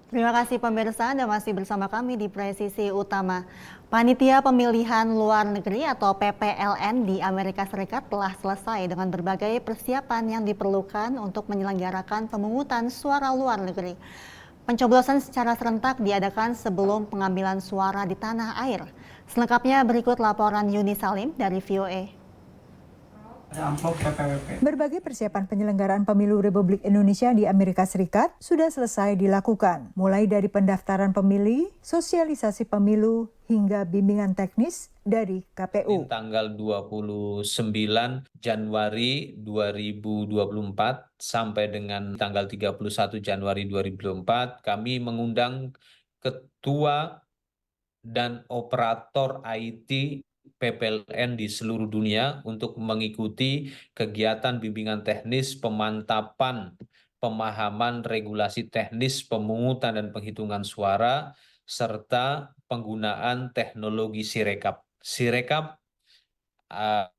Terima kasih pemirsa, Anda masih bersama kami di Presisi Utama. Panitia Pemilihan Luar Negeri atau PPLN di Amerika Serikat telah selesai dengan berbagai persiapan yang diperlukan untuk menyelenggarakan pemungutan suara luar negeri. Pencoblosan secara serentak diadakan sebelum pengambilan suara di tanah air. Selengkapnya berikut laporan Yuni Salim dari VOA. Berbagai persiapan penyelenggaraan pemilu Republik Indonesia di Amerika Serikat sudah selesai dilakukan, mulai dari pendaftaran pemilih, sosialisasi pemilu, hingga bimbingan teknis dari KPU. Tanggal 29 Januari 2024 sampai dengan tanggal 31 Januari 2024, kami mengundang ketua dan operator IT PPLN di seluruh dunia untuk mengikuti kegiatan bimbingan teknis, pemantapan, pemahaman regulasi teknis, pemungutan dan penghitungan suara, serta penggunaan teknologi Sirekap. Sirekap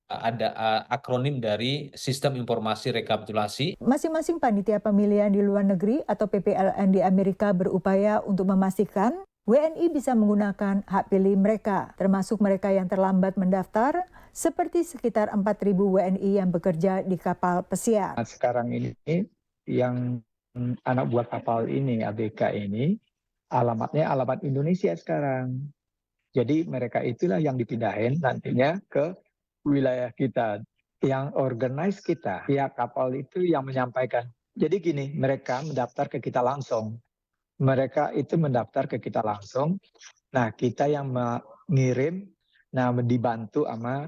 ada akronim dari Sistem Informasi Rekapitulasi. Masing-masing panitia pemilihan di luar negeri atau PPLN di Amerika berupaya untuk memastikan WNI bisa menggunakan hak pilih mereka, termasuk mereka yang terlambat mendaftar, seperti sekitar 4.000 WNI yang bekerja di kapal pesiar. Sekarang ini yang anak buah kapal ini, ABK ini, alamatnya alamat Indonesia sekarang. Jadi mereka itulah yang dipindahin nantinya ke wilayah kita, yang organize kita. Pihak kapal itu yang menyampaikan. Jadi gini, mereka mendaftar ke kita langsung. Mereka itu mendaftar ke kita langsung. Nah, kita yang mengirim, nah dibantu sama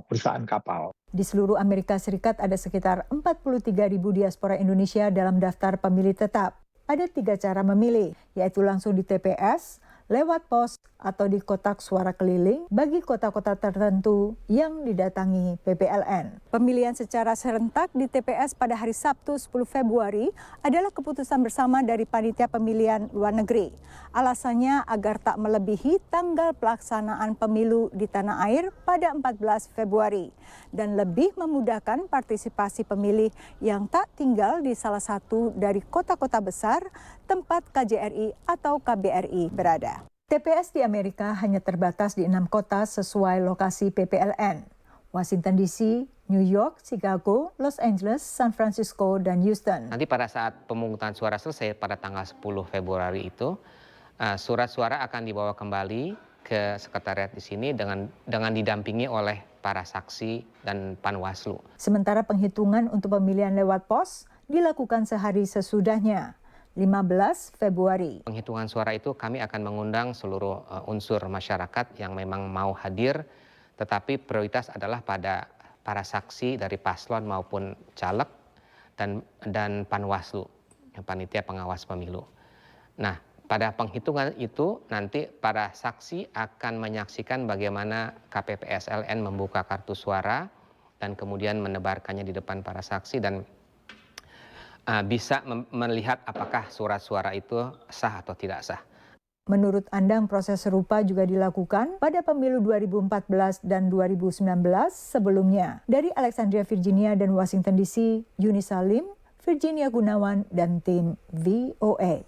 perusahaan kapal. Di seluruh Amerika Serikat ada sekitar 43.000 diaspora Indonesia dalam daftar pemilih tetap. Ada 3 cara memilih, yaitu langsung di TPS, lewat pos, atau di kotak suara keliling bagi kota-kota tertentu yang didatangi PPLN. Pemilihan secara serentak di TPS pada hari Sabtu 10 Februari adalah keputusan bersama dari Panitia Pemilihan Luar Negeri. Alasannya agar tak melebihi tanggal pelaksanaan pemilu di tanah air pada 14 Februari dan lebih memudahkan partisipasi pemilih yang tak tinggal di salah satu dari kota-kota besar tempat KJRI atau KBRI berada. TPS di Amerika hanya terbatas di 6 kota sesuai lokasi PPLN. Washington DC, New York, Chicago, Los Angeles, San Francisco, dan Houston. Nanti pada saat pemungutan suara selesai pada tanggal 10 Februari itu, surat suara akan dibawa kembali ke sekretariat di sini dengan didampingi oleh para saksi dan Panwaslu. Sementara penghitungan untuk pemilihan lewat pos dilakukan sehari sesudahnya. 15 Februari. Penghitungan suara itu kami akan mengundang seluruh unsur masyarakat yang memang mau hadir, tetapi prioritas adalah pada para saksi dari paslon maupun caleg dan Panwaslu, yang panitia pengawas pemilu. Nah, pada penghitungan itu nanti para saksi akan menyaksikan bagaimana KPPSLN membuka kartu suara dan kemudian menebarkannya di depan para saksi dan bisa melihat apakah surat suara itu sah atau tidak sah. Menurut Andang, proses serupa juga dilakukan pada pemilu 2014 dan 2019 sebelumnya. Dari Alexandria, Virginia dan Washington DC, Yuni Salim, Virginia Gunawan, dan tim VOA.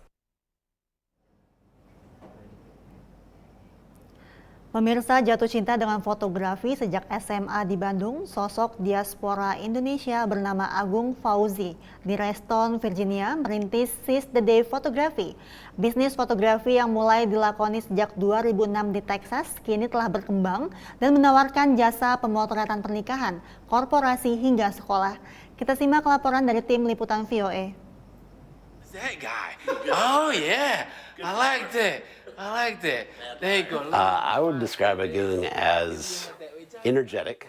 Pemirsa, jatuh cinta dengan fotografi sejak SMA di Bandung, sosok diaspora Indonesia bernama Agung Fauzi di Reston, Virginia, merintis Seize the Day Photography. Bisnis fotografi yang mulai dilakoni sejak 2006 di Texas, kini telah berkembang dan menawarkan jasa pemotretan pernikahan, korporasi hingga sekolah. Kita simak laporan dari tim liputan VOA. That guy. Oh yeah, I liked it. There you go. I would describe Agung as energetic,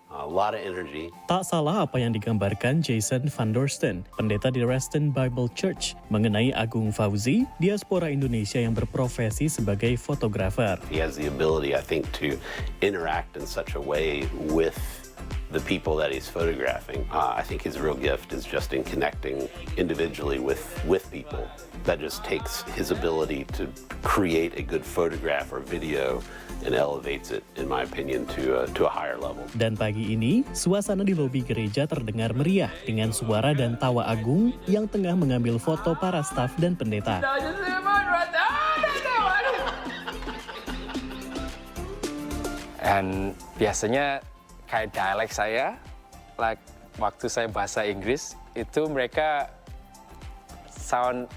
a lot of energy. Tak salah apa yang digambarkan Jason Van Dorsten, pendeta di Reston Bible Church, mengenai Agung Fauzi, diaspora Indonesia yang berprofesi sebagai fotografer. He has the ability, I think, to interact in such a way with the people that he's photographing. I think his real gift is just in connecting individually with people. That just takes his ability to create a good photograph or video and elevates it, in my opinion, to a higher level. Dan pagi ini, suasana di lobi gereja terdengar meriah dengan suara dan tawa Agung yang tengah mengambil foto para staf dan pendeta. Dan biasanya kayak dialek saya, like waktu saya bahasa Inggris, itu mereka sound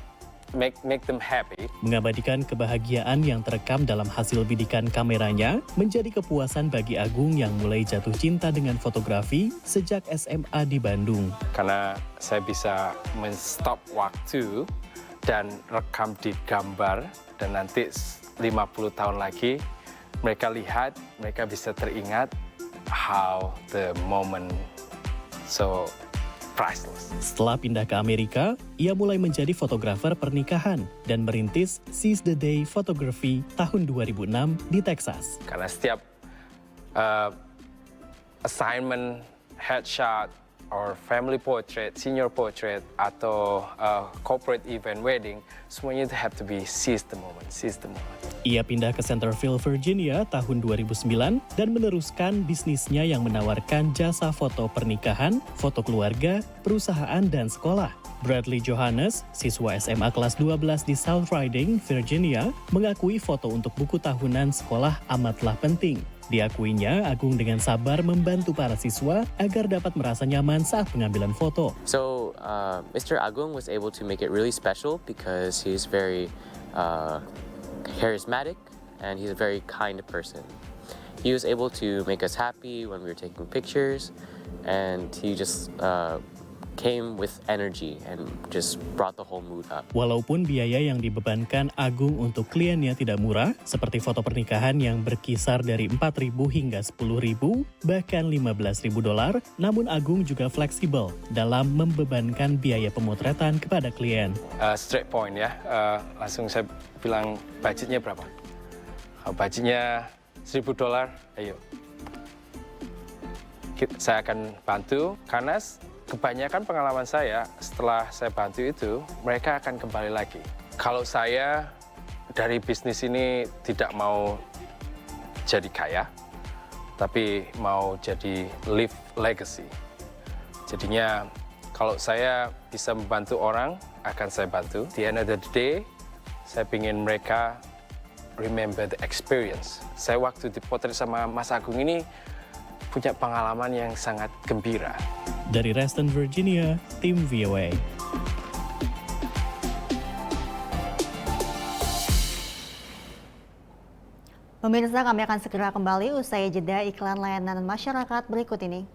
make them happy. Mengabadikan kebahagiaan yang terekam dalam hasil bidikan kameranya menjadi kepuasan bagi Agung yang mulai jatuh cinta dengan fotografi sejak SMA di Bandung. Karena saya bisa men-stop waktu dan rekam di gambar, dan nanti 50 tahun lagi mereka lihat, mereka bisa teringat how the moment so priceless. Setelah pindah ke Amerika, ia mulai menjadi fotografer pernikahan dan merintis Seize the Day Photography tahun 2006 di Texas. Karena setiap assignment, headshot, or family portrait, senior portrait, atau corporate event, wedding, semuanya itu have to be seize the moment, seize the moment. Ia pindah ke Centerville, Virginia tahun 2009 dan meneruskan bisnisnya yang menawarkan jasa foto pernikahan, foto keluarga, perusahaan, dan sekolah. Bradley Johannes, siswa SMA kelas 12 di South Riding, Virginia, mengakui foto untuk buku tahunan sekolah amatlah penting. Diakuinya, Agung dengan sabar membantu para siswa agar dapat merasa nyaman saat pengambilan foto. So, Mr. Agung was able to make it really special because he's very charismatic and he's a very kind person. He was able to make us happy when we were taking pictures, and he just came with energy and just brought the whole mood up. Walaupun biaya yang dibebankan Agung untuk kliennya tidak murah, seperti foto pernikahan yang berkisar dari $4.000 hingga $10.000, bahkan $15.000, namun Agung juga fleksibel dalam membebankan biaya pemotretan kepada klien. Straight point ya, langsung saya bilang budgetnya berapa? Budgetnya $1.000, ayo. Saya akan bantu, karena kebanyakan pengalaman saya setelah saya bantu itu, mereka akan kembali lagi. Kalau saya dari bisnis ini tidak mau jadi kaya, tapi mau jadi live legacy. Jadinya kalau saya bisa membantu orang, akan saya bantu. Di end of the day, saya ingin mereka remember the experience. Saya waktu dipotret sama Mas Agung ini punya pengalaman yang sangat gembira. Dari Reston, Virginia, tim VOA. Pemirsa, kami akan segera kembali usai jeda iklan layanan masyarakat berikut ini.